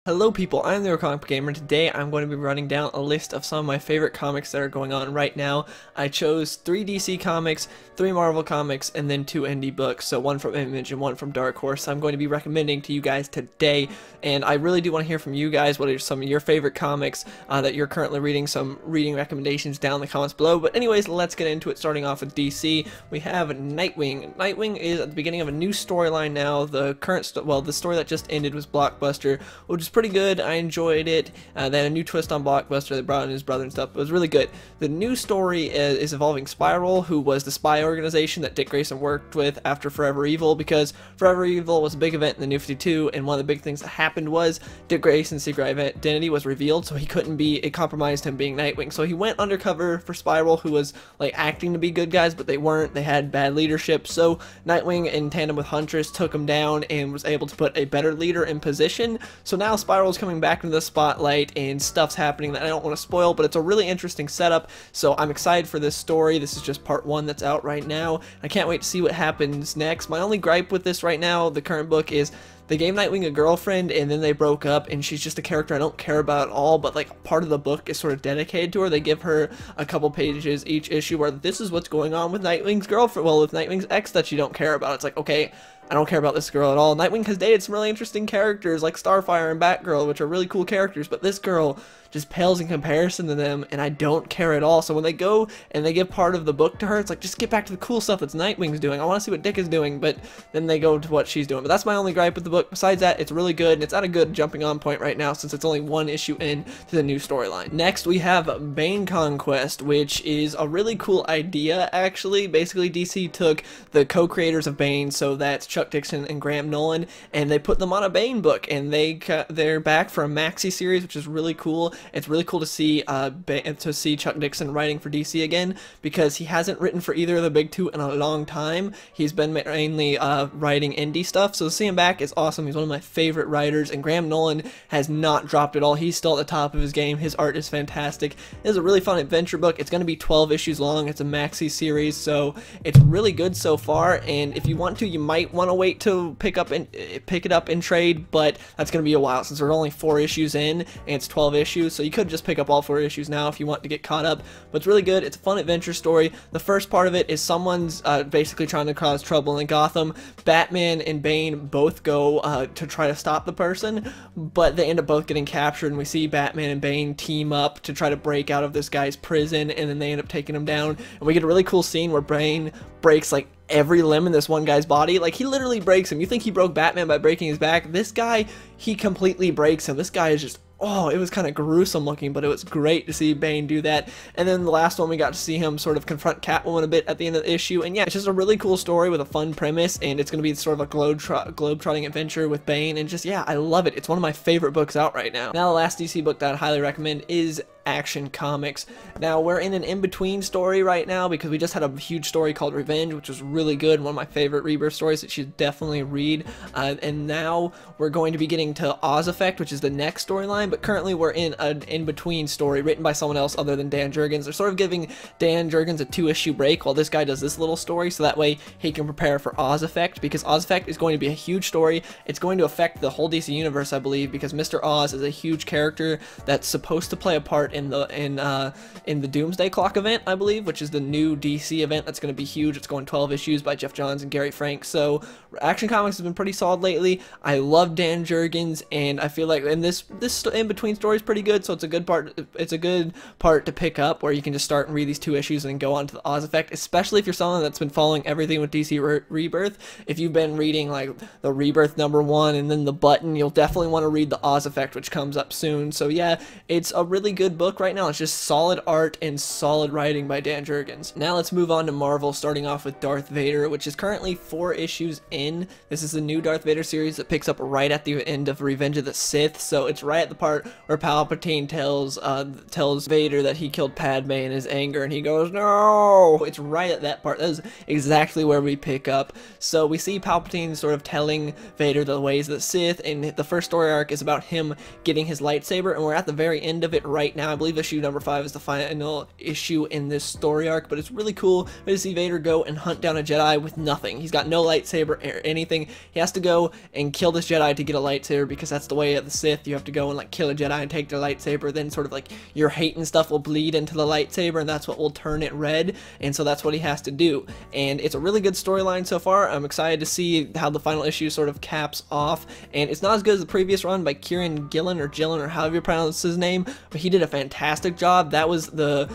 Hello people, I'm the Comic Book Gamer. Today I'm going to be running down a list of some of my favorite comics that are going on right now. I chose 3 DC comics, 3 Marvel comics, and then 2 indie books, so one from Image and one from Dark Horse. I'm going to be recommending to you guys today, and I really do want to hear from you guys. What are some of your favorite comics that you're currently reading? Some reading recommendations down in the comments below. But anyways, let's get into it. Starting off with DC, we have Nightwing. Nightwing is at the beginning of a new storyline now. The story that just ended was Blockbuster, which is pretty good. I enjoyed it. They had a new twist on Blockbuster. They brought in his brother and stuff. It was really good. The new story is involving Spiral, who was the spy organization that Dick Grayson worked with after Forever Evil, because Forever Evil was a big event in the New 52, and one of the big things that happened was Dick Grayson's secret identity was revealed, so he couldn't be, it compromised him being Nightwing. So he went undercover for Spiral, who was like acting to be good guys, but they weren't. They had bad leadership. So Nightwing, in tandem with Huntress, took him down and was able to put a better leader in position. So now Spiral's coming back into the spotlight and stuff's happening that I don't want to spoil, but it's a really interesting setup. So I'm excited for this story. This is just part 1 that's out right now. I can't wait to see what happens next. My only gripe with this right now, the current book, is they gave Nightwing a girlfriend and then they broke up, and she's just a character I don't care about at all, but like part of the book is sort of dedicated to her. They give her a couple pages each issue where this is what's going on with Nightwing's girlfriend, well, with Nightwing's ex that you don't care about. It's like, okay, I don't care about this girl at all. Nightwing has dated some really interesting characters like Starfire and Batgirl, which are really cool characters, but this girl just pales in comparison to them, and I don't care at all. So when they go and they give part of the book to her, it's like, just get back to the cool stuff that's Nightwing's doing. I want to see what Dick is doing, but then they go to what she's doing. But that's my only gripe with the book. Besides that, it's really good, and it's at a good jumping on point right now since it's only 1 issue in to the new storyline. Next, we have Bane Conquest, which is a really cool idea, actually. Basically, DC took the co-creators of Bane, so that's Chuck Dixon and Graham Nolan, and they put them on a Bane book, and they're back for a maxi series, which is really cool. It's really cool to see Chuck Dixon writing for DC again, because he hasn't written for either of the big 2 in a long time. He's been mainly writing indie stuff, so to see him back is awesome. He's one of my favorite writers, and Graham Nolan has not dropped at all. He's still at the top of his game. His art is fantastic. It is a really fun adventure book. It's going to be 12 issues long. It's a maxi series, so it's really good so far, and if you want to, you might want to wait to pick it up in trade, but that's going to be a while since there's only 4 issues in and it's 12 issues, so you could just pick up all 4 issues now if you want to get caught up. But it's really good. It's a fun adventure story. The first part of it is someone's basically trying to cause trouble in Gotham. Batman and Bane both go to try to stop the person, but they end up both getting captured, and we see Batman and Bane team up to try to break out of this guy's prison, and then they end up taking him down, and we get a really cool scene where Bane breaks like every limb in this one guy's body. Like, he literally breaks him. You think he broke Batman by breaking his back? This guy, he completely breaks him. This guy is just, oh, it was kind of gruesome looking, but it was great to see Bane do that. And then the last one, we got to see him sort of confront Catwoman a bit at the end of the issue. And yeah, it's just a really cool story with a fun premise, and it's going to be sort of a globe-trotting adventure with Bane. And just, yeah, I love it. It's one of my favorite books out right now. Now, the last DC book that I'd highly recommend is Action Comics. Now, we're in an in-between story right now because we just had a huge story called Revenge, which was really good, one of my favorite Rebirth stories that you should definitely read, and now we're going to be getting to Oz Effect, which is the next storyline, but currently we're in an in-between story written by someone else other than Dan Jurgens. They're sort of giving Dan Jurgens a 2-issue break while this guy does this little story, so that way he can prepare for Oz Effect, because Oz Effect is going to be a huge story. It's going to affect the whole DC universe, I believe, because Mr. Oz is a huge character that's supposed to play a part in the Doomsday Clock event, I believe, which is the new DC event that's going to be huge. It's going 12 issues by Jeff Johns and Gary Frank. So Action Comics has been pretty solid lately. I love Dan Jurgens, and I feel like, and this in-between story is pretty good, so it's a good part. It's a good part to pick up where you can just start and read these 2 issues and then go on to the Oz Effect, especially if you're someone that's been following everything with DC Rebirth. If you've been reading like the Rebirth #1 and then the Button, you'll definitely want to read the Oz Effect, which comes up soon. So yeah, it's a really good book right now. It's just solid art and solid writing by Dan Jurgens. Now let's move on to Marvel, starting off with Darth Vader, which is currently 4 issues in. This is the new Darth Vader series that picks up right at the end of Revenge of the Sith, so it's right at the part where Palpatine tells Vader that he killed Padme in his anger, and he goes, "No!" It's right at that part. That is exactly where we pick up. So we see Palpatine sort of telling Vader the ways of the Sith, and the first story arc is about him getting his lightsaber, and we're at the very end of it right now. now. I believe issue number 5 is the final issue in this story arc, but it's really cool to see Vader go and hunt down a Jedi with nothing. He's got no lightsaber or anything. He has to go and kill this Jedi to get a lightsaber, because that's the way of the Sith. You have to go and like kill a Jedi and take their lightsaber, then sort of like your hate and stuff will bleed into the lightsaber, and that's what will turn it red, and so that's what he has to do. And it's a really good storyline so far. I'm excited to see how the final issue sort of caps off, and it's not as good as the previous run by Kieran Gillen or however you pronounce his name, but he did a fantastic job. That was the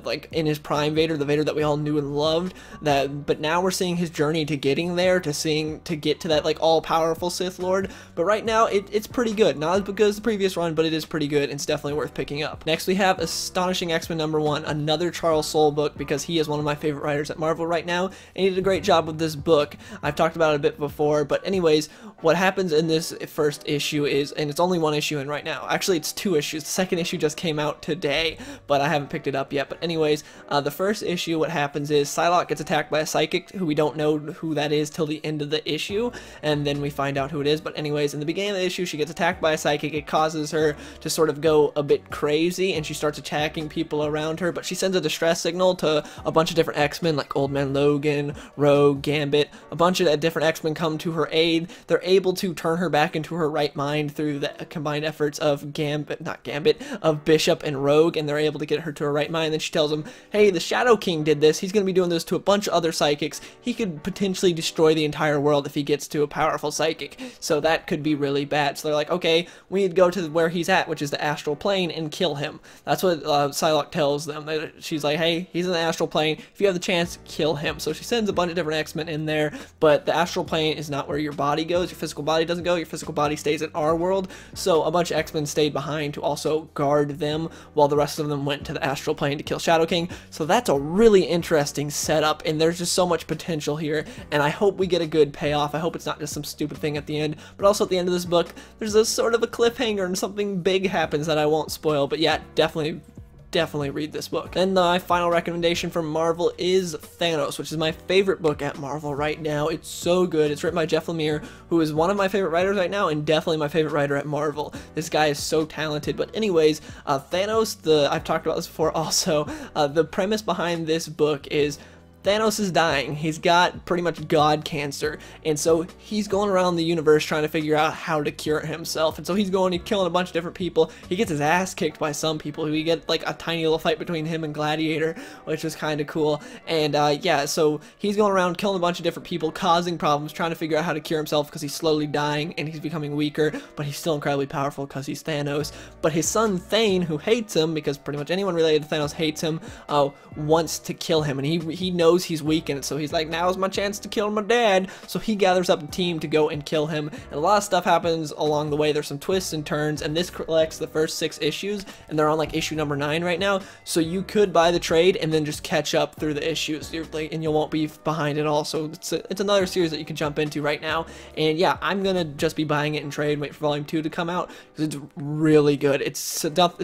like in his prime Vader, the Vader that we all knew and loved. But now we're seeing his journey to getting there, to get to that like all-powerful Sith Lord. But right now it's pretty good. Not as good as the previous run, but it is pretty good. It's definitely worth picking up. Next we have Astonishing X-Men #1, another Charles Soule book, because he is one of my favorite writers at Marvel right now, and he did a great job with this book. I've talked about it a bit before, but anyways, what happens in this first issue is, and it's only one issue in right now, actually it's 2 issues, the second issue just came out today, but I haven't picked it up yet. But anyways, the first issue, what happens is Psylocke gets attacked by a psychic who we don't know who that is till the end of the issue, and then we find out who it is. But anyways, in the beginning of the issue, she gets attacked by a psychic. It causes her to sort of go a bit crazy, and she starts attacking people around her, but she sends a distress signal to a bunch of different X-Men, like Old Man Logan, Rogue, Gambit. A bunch of different X-Men come to her aid. They're able to turn her back into her right mind through the combined efforts of Bishop and Rogue, and they're able to get her to her right mind. And then she tells them, hey, the Shadow King did this. He's going to be doing this to a bunch of other psychics. He could potentially destroy the entire world if he gets to a powerful psychic, so that could be really bad. So they're like, okay, we need to go to where he's at, which is the astral plane, and kill him. That's what Psylocke tells them. She's like, hey, he's in the astral plane. If you have the chance, kill him. So she sends a bunch of different X-Men in there, but the astral plane is not where your body goes. Your physical body doesn't go. Your physical body stays in our world. So a bunch of X-Men stayed behind to also guard them, while the rest of them went to the astral plane to kill Shadow King. So that's a really interesting setup, and there's just so much potential here, and I hope we get a good payoff. I hope it's not just some stupid thing at the end, but also at the end of this book, there's a sort of a cliffhanger and something big happens that I won't spoil. But yeah, definitely read this book. And my final recommendation from Marvel is Thanos, which is my favorite book at Marvel right now. It's so good. It's written by Jeff Lemire, who is one of my favorite writers right now, and definitely my favorite writer at Marvel. This guy is so talented. But anyways, Thanos, I've talked about this before also, the premise behind this book is Thanos is dying. He's got pretty much god cancer, and so he's going around the universe trying to figure out how to cure himself. And so he's killing a bunch of different people. He gets his ass kicked by some people. We get like a tiny little fight between him and Gladiator, which was kind of cool. And yeah, so he's going around killing a bunch of different people, causing problems, trying to figure out how to cure himself, because he's slowly dying and he's becoming weaker, but he's still incredibly powerful because he's Thanos. But his son Thane, who hates him, because pretty much anyone related to Thanos hates him, wants to kill him, and he knows he's weak, and so he's like, now's my chance to kill my dad. So he gathers up a team to go and kill him, and a lot of stuff happens along the way. There's some twists and turns, and this collects the first 6 issues, and they're on like issue number 9 right now, so you could buy the trade and then just catch up through the issues, and you won't be behind at all. So it's another series that you can jump into right now. And yeah, I'm gonna just be buying it in trade and wait for volume 2 to come out, because it's really good. It's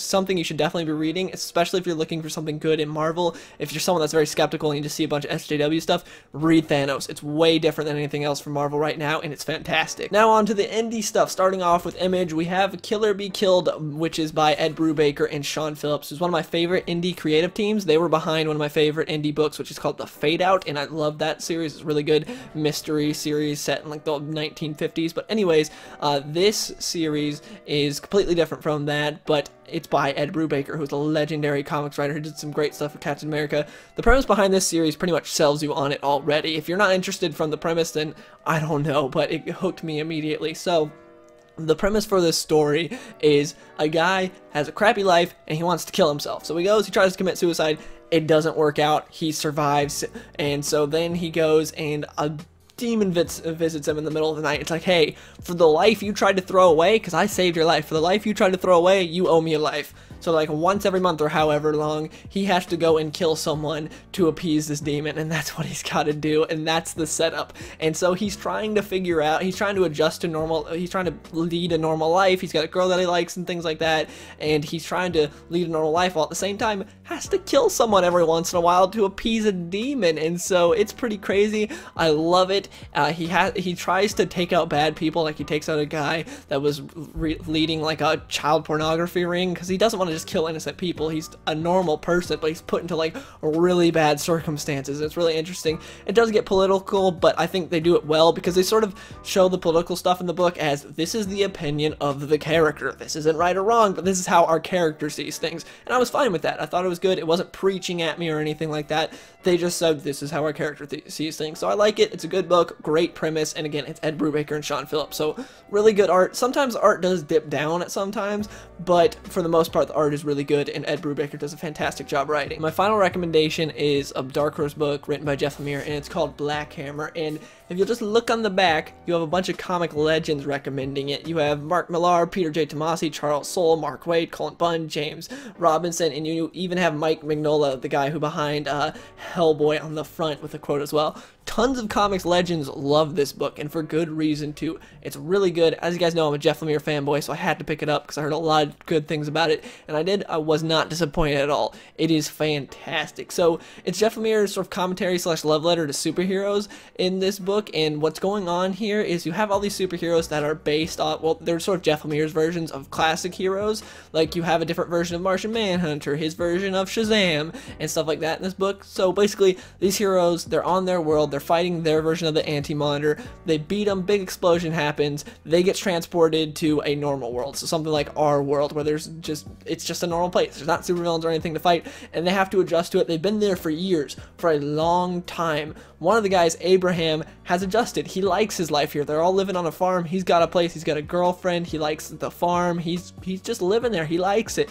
something you should definitely be reading, especially if you're looking for something good in Marvel. If you're someone that's very skeptical and you just see a bunch of SJW stuff, read Thanos. It's way different than anything else from Marvel right now, and it's fantastic. Now on to the indie stuff. Starting off with Image, we have Killer Be Killed, which is by Ed Brubaker and Sean Phillips, who's one of my favorite indie creative teams. They were behind one of my favorite indie books, which is called The Fade Out, and I love that series. It's a really good mystery series set in like the 1950s. But anyways, this series is completely different from that, but it's by Ed Brubaker, who's a legendary comics writer who did some great stuff with Captain America. The premise behind this series pretty much sells you on it already. If you're not interested from the premise, then I don't know, but it hooked me immediately. So the premise for this story is a guy has a crappy life and he wants to kill himself. So he tries to commit suicide. It doesn't work out. He survives, and so then he goes and a demon visits him in the middle of the night. It's like, hey, for the life you tried to throw away, because I saved your life, for the life you tried to throw away, you owe me a life. So like once every month or however long, he has to go and kill someone to appease this demon, and that's what he's got to do, and that's the setup. And so he's trying to figure out, he's trying to adjust to normal, he's trying to lead a normal life. He's got a girl that he likes and things like that, and he's trying to lead a normal life while at the same time has to kill someone every once in a while to appease a demon. And so it's pretty crazy. I love it. He tries to take out bad people, like he takes out a guy that was leading like a child pornography ring, because he doesn't want to just kill innocent people. He's a normal person, but he's put into like really bad circumstances. It's really interesting. It does get political, but I think they do it well because they sort of show the political stuff in the book as this is the opinion of the character. This isn't right or wrong, but this is how our character sees things. And I was fine with that. I thought it was good. It wasn't preaching at me or anything like that. They just said this is how our character sees things. So I like it. It's a good book, great premise, and again, it's Ed Brubaker and Sean Phillips. So really good art. Sometimes art does dip down at sometimes, but for the most part, the art is really good, and Ed Brubaker does a fantastic job writing. My final recommendation is a Dark Horse book written by Jeff Lemire, and it's called Black Hammer. And if you'll just look on the back, you have a bunch of comic legends recommending it. You have Mark Millar, Peter J. Tomasi, Charles Soule, Mark Waid, Colin Bunn, James Robinson, and you even have Mike Mignola, the guy who behind Hellboy, on the front with a quote as well. Tons of comics legends love this book, and for good reason too. It's really good. As you guys know, I'm a Jeff Lemire fanboy, so I had to pick it up because I heard a lot of good things about it, and I did. I was not disappointed at all. It is fantastic. So it's Jeff Lemire's sort of commentary / love letter to superheroes in this book, and what's going on here is you have all these superheroes that are based on, well, they're sort of Jeff Lemire's versions of classic heroes. Like you have a different version of Martian Manhunter, his version of Shazam, and stuff like that in this book. So basically, these heroes, they're on their world, they're fighting their version of the Anti-Monitor, they beat them, big explosion happens, they get transported to a normal world, so something like our world, where it's just a normal place, there's not supervillains or anything to fight, and they have to adjust to it. They've been there for years, for a long time. One of the guys, Abraham, has adjusted. He likes his life here. They're all living on a farm. He's got a place, he's got a girlfriend, he likes the farm, he's just living there, he likes it.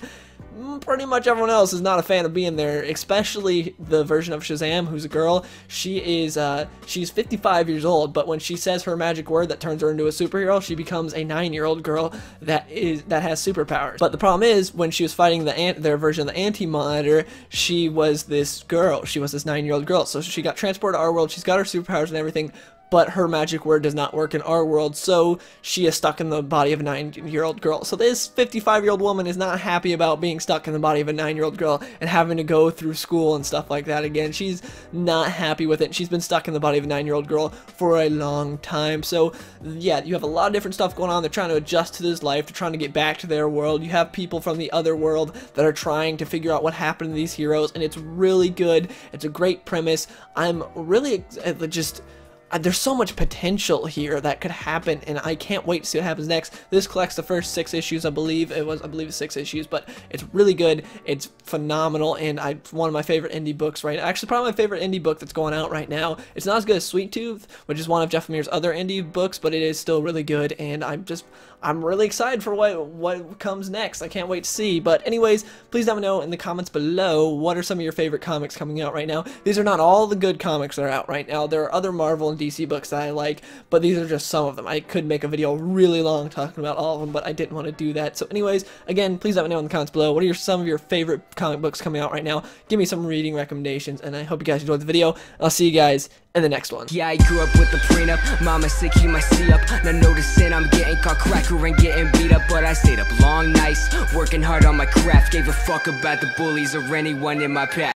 Pretty much everyone else is not a fan of being there, especially the version of Shazam, who's a girl. She's 55 years old, but when she says her magic word that turns her into a superhero, she becomes a 9-year-old girl that has superpowers. But the problem is, when she was fighting their version of the Anti-Monitor, she was this girl. She was this 9-year-old girl. So she got transported to our world. She's got her superpowers and everything, but her magic word does not work in our world, so she is stuck in the body of a 9-year-old girl. So this 55-year-old woman is not happy about being stuck in the body of a 9-year-old girl and having to go through school and stuff like that again. She's not happy with it. She's been stuck in the body of a 9-year-old girl for a long time. So yeah, you have a lot of different stuff going on. They're trying to adjust to this life. They're trying to get back to their world. You have people from the other world that are trying to figure out what happened to these heroes, and it's really good. It's a great premise. I'm really there's so much potential here that could happen, and I can't wait to see what happens next. This collects the first 6 issues, I believe it's 6 issues, but it's really good. It's phenomenal, and it's one of my favorite indie books right now. Actually, probably my favorite indie book that's going out right now. It's not as good as Sweet Tooth, which is one of Jeff Lemire's other indie books, but it is still really good, and I'm really excited for what comes next. I can't wait to see. But anyways, please let me know in the comments below, what are some of your favorite comics coming out right now. These are not all the good comics that are out right now. There are other Marvel and DC books that I like, but these are just some of them. I could make a video really long talking about all of them, but I didn't want to do that. So anyways, again, please let me know in the comments below, what are some of your favorite comic books coming out right now. Give me some reading recommendations, and I hope you guys enjoyed the video. I'll see you guys in the next one. Yeah, I grew up with the prenup. Mama said keep my C up. Now noticing I'm getting caught cracker and getting beat up, but I stayed up long nights, working hard on my craft. Gave a fuck about the bullies or anyone in my path.